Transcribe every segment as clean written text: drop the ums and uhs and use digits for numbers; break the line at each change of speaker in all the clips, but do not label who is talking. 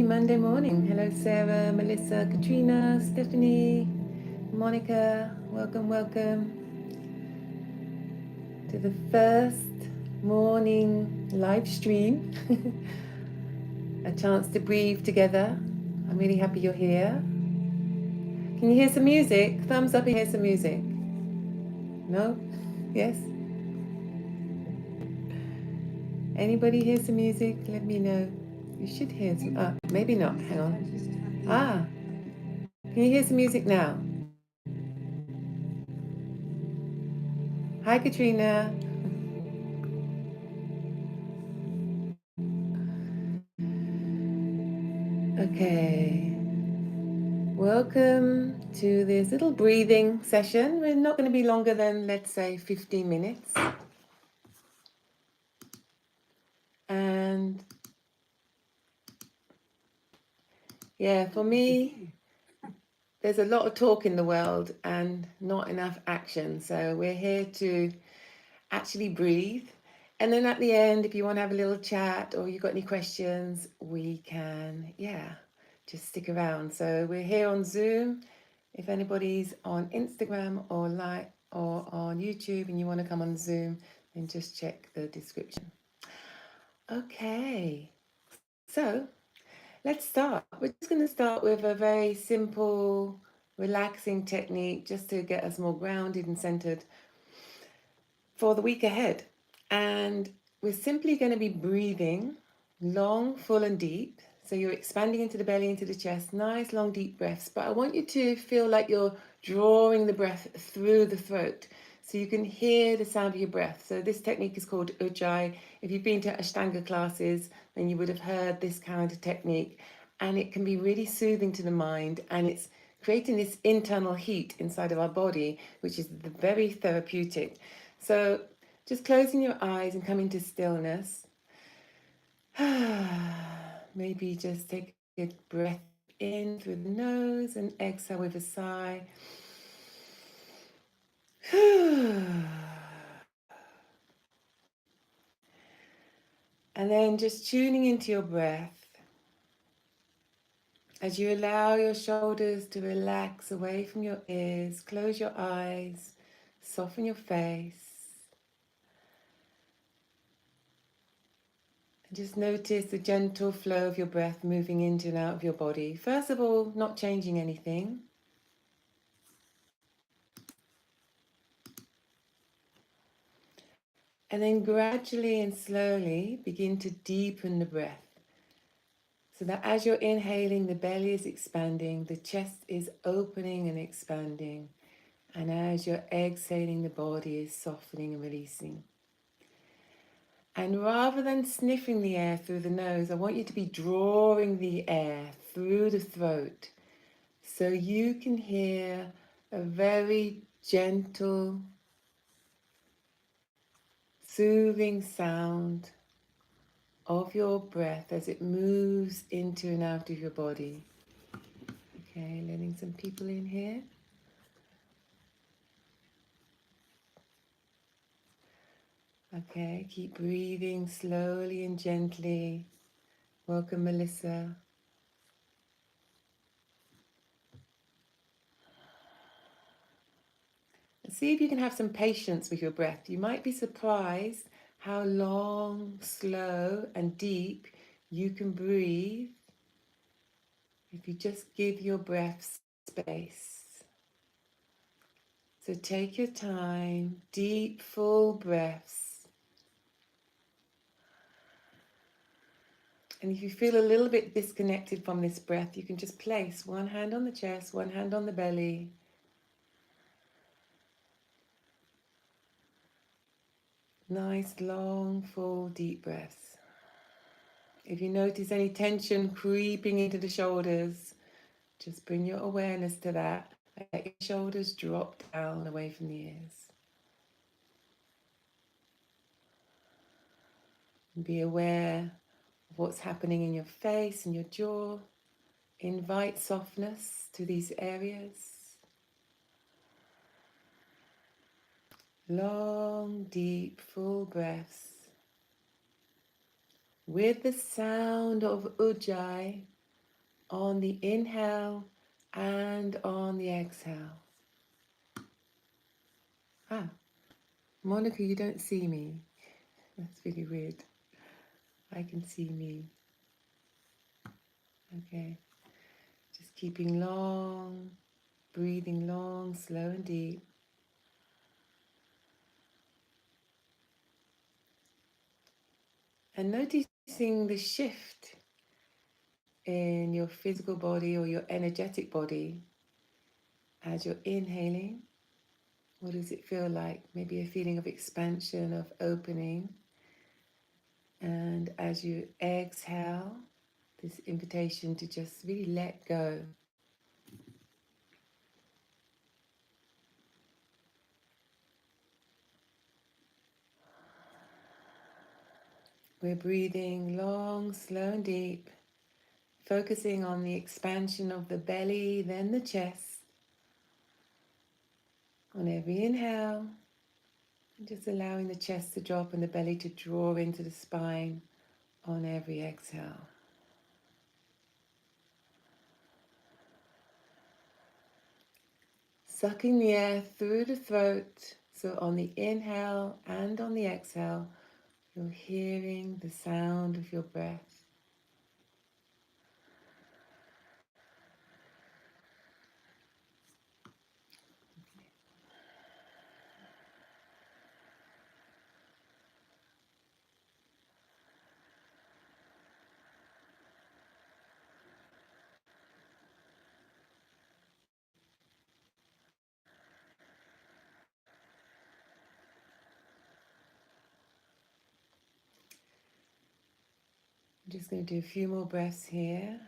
Monday morning. Hello, Sarah, Melissa, Katrina, Stephanie, Monica. Welcome to the first morning live stream. A chance to breathe together. I'm really happy you're here. Can you hear some music? Thumbs up if you hear some music. No? Yes? Anybody hear some music? Let me know. You should hear some. Maybe not. Hang on. Can you hear some music now? Hi, Katrina. Okay. Welcome to this little breathing session. We're not going to be longer than, let's say, 15 minutes. And yeah, for me, there's a lot of talk in the world and not enough action. So we're here to actually breathe. And then at the end, if you want to have a little chat or you've got any questions, we can, just stick around. So we're here on Zoom. If anybody's on Instagram or on YouTube and you want to come on Zoom, then just check the description. Okay, so let's start. We're just going to start with a very simple, relaxing technique just to get us more grounded and centered for the week ahead. And we're simply going to be breathing long, full and deep. So you're expanding into the belly, into the chest, nice long deep breaths. But I want you to feel like you're drawing the breath through the throat so you can hear the sound of your breath. So this technique is called Ujjayi. If you've been to Ashtanga classes, then you would have heard this kind of technique. And it can be really soothing to the mind, and it's creating this internal heat inside of our body, which is very therapeutic. So just closing your eyes and coming to stillness. Maybe just take a breath in through the nose and exhale with a sigh. And then just tuning into your breath as you allow your shoulders to relax away from your ears. Close your eyes, soften your face. And just notice the gentle flow of your breath moving into and out of your body. First of all, not changing anything. And then gradually and slowly begin to deepen the breath. So that as you're inhaling, the belly is expanding, the chest is opening and expanding. And as you're exhaling, the body is softening and releasing. And rather than sniffing the air through the nose, I want you to be drawing the air through the throat so you can hear a very gentle, soothing sound of your breath as it moves into and out of your body. Okay, letting some people in here. Okay, keep breathing slowly and gently. Welcome, Melissa. And see if you can have some patience with your breath. You might be surprised how long, slow, and deep you can breathe if you just give your breath space. So take your time, deep, full breaths. And if you feel a little bit disconnected from this breath, you can just place one hand on the chest, one hand on the belly. Nice, long, full, deep breaths. If you notice any tension creeping into the shoulders, just bring your awareness to that. Let your shoulders drop down away from the ears. Be aware of what's happening in your face and your jaw. Invite softness to these areas. Long, deep, full breaths. With the sound of Ujjayi, on the inhale and on the exhale. Ah, Monica, you don't see me. That's really weird. I can see me. Okay, just keeping long, breathing long, slow and deep. And noticing the shift in your physical body or your energetic body as you're inhaling. What does it feel like? Maybe a feeling of expansion, of opening. And as you exhale, this invitation to just really let go. We're breathing long, slow and deep, focusing on the expansion of the belly, then the chest. On every inhale, just allowing the chest to drop and the belly to draw into the spine on every exhale. Sucking the air through the throat. So on the inhale and on the exhale, you're hearing the sound of your breath. I'm just going to do a few more breaths here.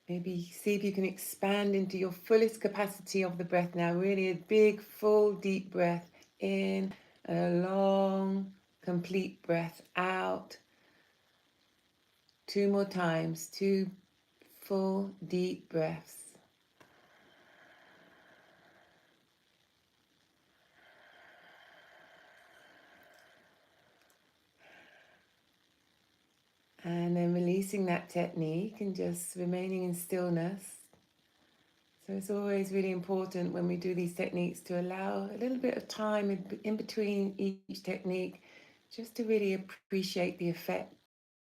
Maybe see if you can expand into your fullest capacity of the breath now. Really a big, full, deep breath in, a long, complete breath out. 2 more times, 2 full, deep breaths. And then releasing that technique and just remaining in stillness. So it's always really important when we do these techniques to allow a little bit of time in between each technique, just to really appreciate the effect,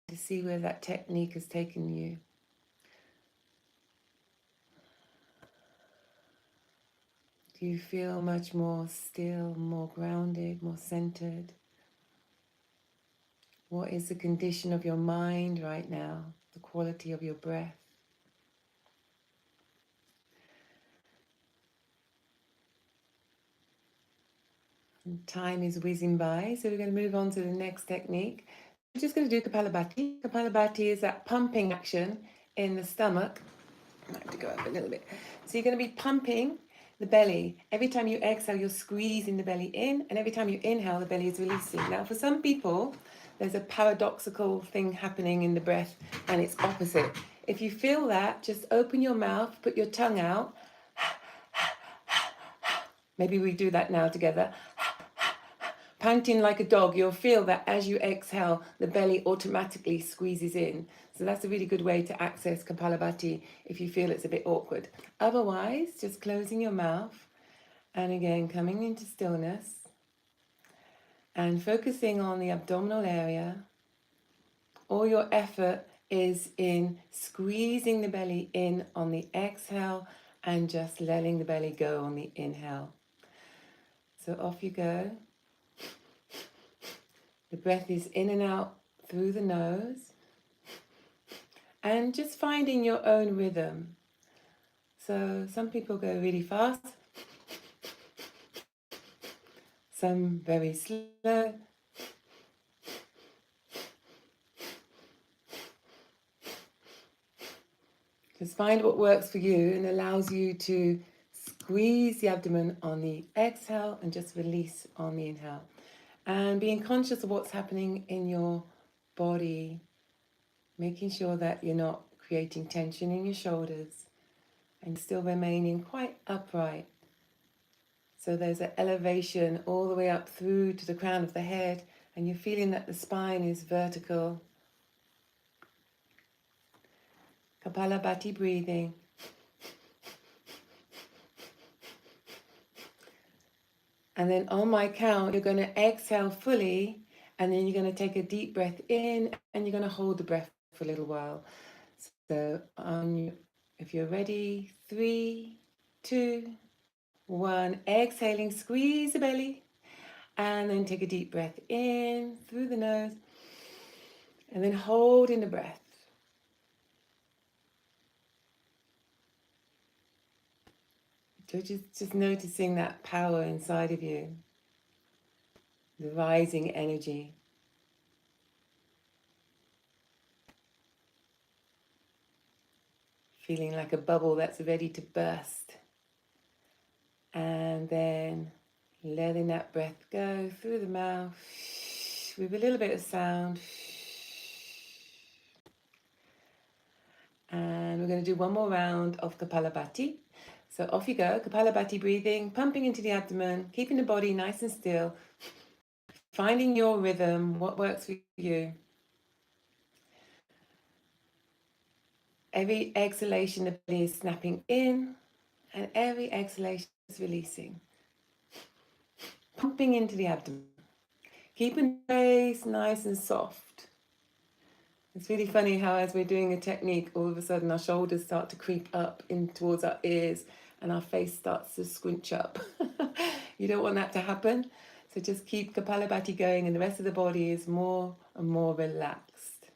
to see where that technique has taken you. Do you feel much more still, more grounded, more centered? What is the condition of your mind right now? The quality of your breath? And time is whizzing by, so we're going to move on to the next technique. We're just going to do Kapalabhati. Kapalabhati is that pumping action in the stomach. I might have to go up a little bit. So you're going to be pumping the belly. Every time you exhale, you're squeezing the belly in, and every time you inhale, the belly is releasing. Now, for some people, there's a paradoxical thing happening in the breath, and it's opposite. If you feel that, just open your mouth, put your tongue out. Maybe we do that now together. Panting like a dog, you'll feel that as you exhale, the belly automatically squeezes in. So that's a really good way to access Kapalabhati if you feel it's a bit awkward. Otherwise, just closing your mouth and again coming into stillness and focusing on the abdominal area. All your effort is in squeezing the belly in on the exhale and just letting the belly go on the inhale. So off you go. The breath is in and out through the nose. And just finding your own rhythm. So some people go really fast. Some very slow. Just find what works for you and allows you to squeeze the abdomen on the exhale and just release on the inhale. And being conscious of what's happening in your body, making sure that you're not creating tension in your shoulders and still remaining quite upright. So there's an elevation all the way up through to the crown of the head, and you're feeling that the spine is vertical. Kapalabhati breathing. And then on my count, you're going to exhale fully, and then you're going to take a deep breath in, and you're going to hold the breath for a little while. So if you're ready, 3, 2, 1, exhaling, squeeze the belly, and then take a deep breath in through the nose, and then hold in the breath. So just noticing that power inside of you, the rising energy. Feeling like a bubble that's ready to burst. And then letting that breath go through the mouth with a little bit of sound. And we're going to do one more round of Kapalabhati. So off you go, Kapalabhati breathing, pumping into the abdomen, keeping the body nice and still, finding your rhythm, what works for you. Every exhalation, the belly is snapping in, and every exhalation is releasing. Pumping into the abdomen, keeping the face nice and soft. It's really funny how as we're doing a technique, all of a sudden our shoulders start to creep up in towards our ears and our face starts to squinch up. You don't want that to happen. So just keep Kapalabhati going and the rest of the body is more and more relaxed.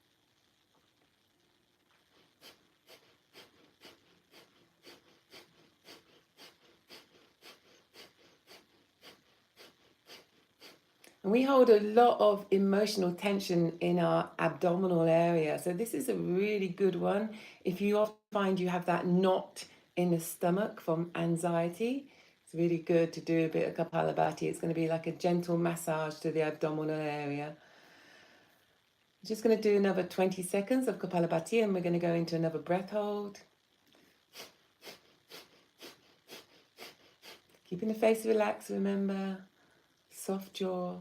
And we hold a lot of emotional tension in our abdominal area. So this is a really good one. If you often find you have that knot in the stomach from anxiety, it's really good to do a bit of Kapalabhati. It's going to be like a gentle massage to the abdominal area. I'm just going to do another 20 seconds of Kapalabhati and we're going to go into another breath hold. Keeping the face relaxed, remember, soft jaw.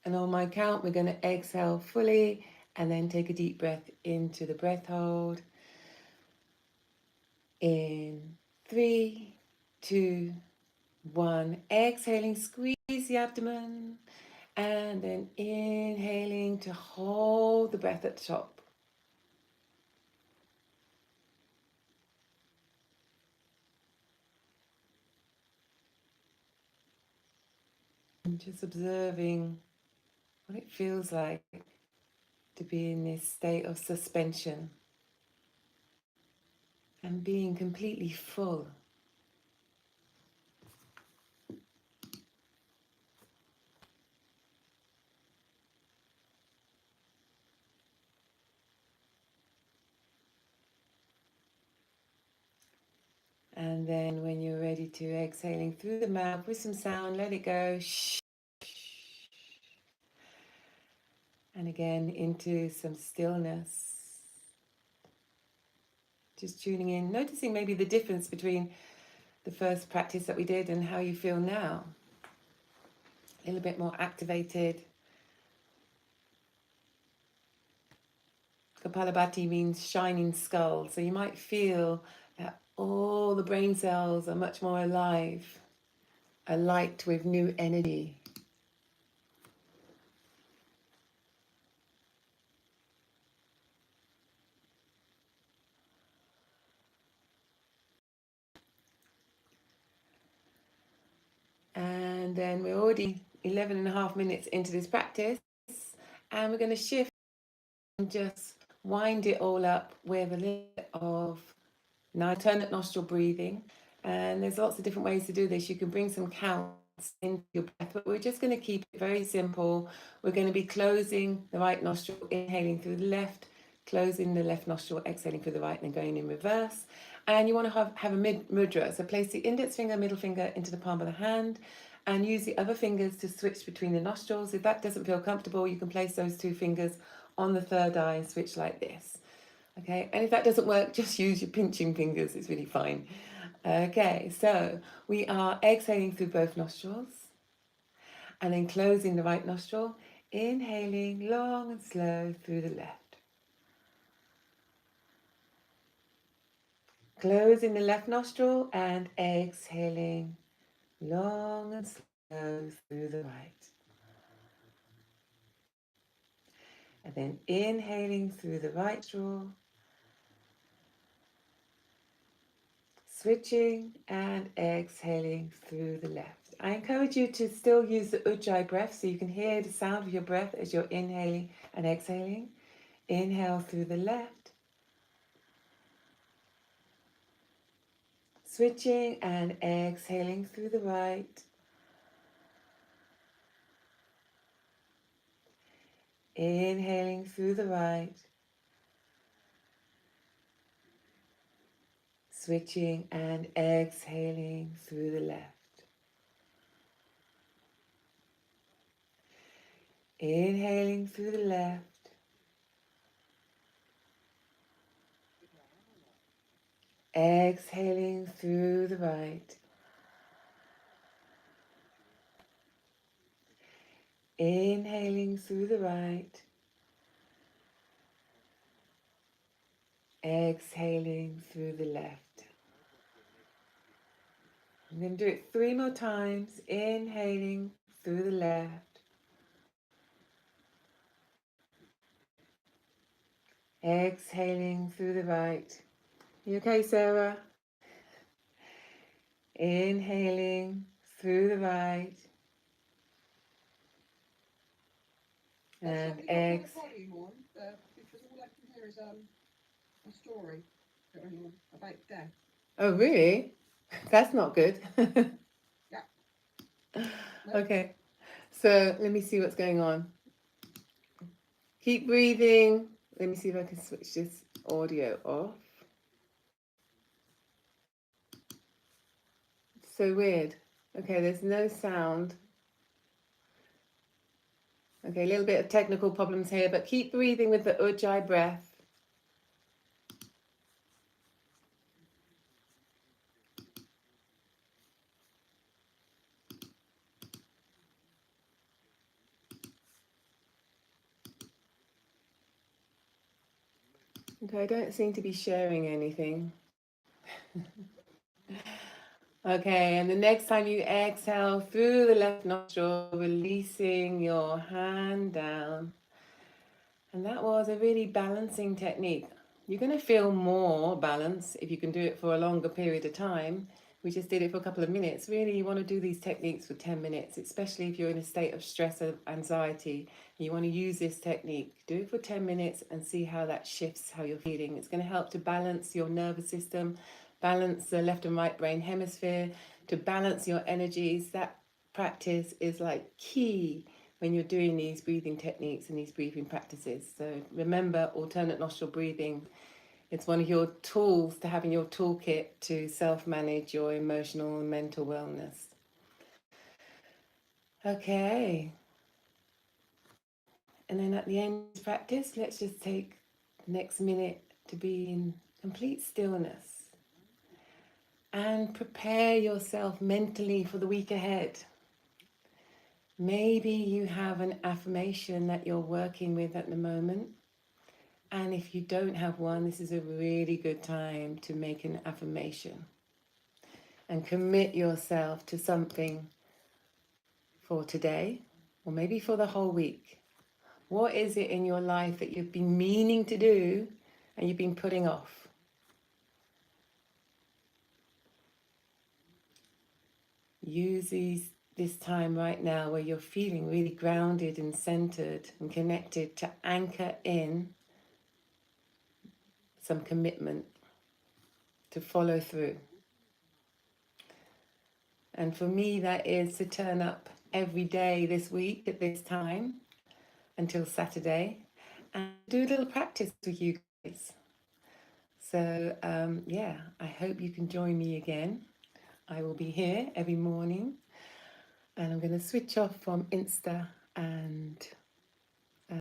And on my count, we're going to exhale fully and then take a deep breath into the breath hold. In 3, 2, 1. Exhaling, squeeze the abdomen. And then inhaling to hold the breath at the top. And just observing what it feels like to be in this state of suspension and being completely full. And then when you're ready to exhaling through the mouth with some sound, let it go. And again into some stillness. Just tuning in, noticing maybe the difference between the first practice that we did and how you feel now. A little bit more activated. Kapalabhati means shining skull. So you might feel that all the brain cells are much more alive, alight with new energy. And then we're already 11 and a half minutes into this practice, and we're going to shift and just wind it all up with a little bit of alternate nostril breathing. And there's lots of different ways to do this. You can bring some counts into your breath, but we're just going to keep it very simple. We're going to be closing the right nostril, inhaling through the left, closing the left nostril, exhaling through the right, and then going in reverse. And you want to have a mudra. So place the index finger, middle finger into the palm of the hand and use the other fingers to switch between the nostrils. If that doesn't feel comfortable, you can place those two fingers on the third eye and switch like this. Okay, and if that doesn't work, just use your pinching fingers. It's really fine. Okay, so we are exhaling through both nostrils. And then closing the right nostril, inhaling long and slow through the left. Closing the left nostril and exhaling long and slow through the right. And then inhaling through the right nostril, switching and exhaling through the left. I encourage you to still use the ujjayi breath so you can hear the sound of your breath as you're inhaling and exhaling. Inhale through the left, switching and exhaling through the right. Inhaling through the right, switching and exhaling through the left. Inhaling through the left, exhaling through the right. Inhaling through the right, exhaling through the left. I'm going to do it 3 more times. Inhaling through the left, exhaling through the right. You okay, Sarah? Inhaling through the right, and exhaling.
Because all I can hear is a story going on about death.
Oh, really? That's not good.
Yeah.
Okay, so let me see what's going on. Keep breathing. Let me see if I can switch this audio off. It's so weird. Okay, there's no sound. Okay, a little bit of technical problems here, but keep breathing with the ujjayi breath. Okay, I don't seem to be sharing anything. Okay, and the next time you exhale through the left nostril, releasing your hand down. And that was a really balancing technique. You're going to feel more balance if you can do it for a longer period of time. We just did it for a couple of minutes. Really, you want to do these techniques for 10 minutes, especially if you're in a state of stress or anxiety. You want to use this technique. Do it for 10 minutes and see how that shifts how you're feeling. It's going to help to balance your nervous system, balance the left and right brain hemisphere, to balance your energies. That practice is like key when you're doing these breathing techniques and these breathing practices. So remember, alternate nostril breathing. It's one of your tools to have in your toolkit to self-manage your emotional and mental wellness. Okay. And then at the end of this practice, let's just take the next minute to be in complete stillness and prepare yourself mentally for the week ahead. Maybe you have an affirmation that you're working with at the moment. And if you don't have one, this is a really good time to make an affirmation and commit yourself to something for today or maybe for the whole week. What is it in your life that you've been meaning to do and you've been putting off? Use this time right now where you're feeling really grounded and centered and connected to anchor in some commitment to follow through. And for me, that is to turn up every day this week at this time until Saturday and do a little practice with you guys. So, yeah, I hope you can join me again. I will be here every morning and I'm going to switch off from Insta and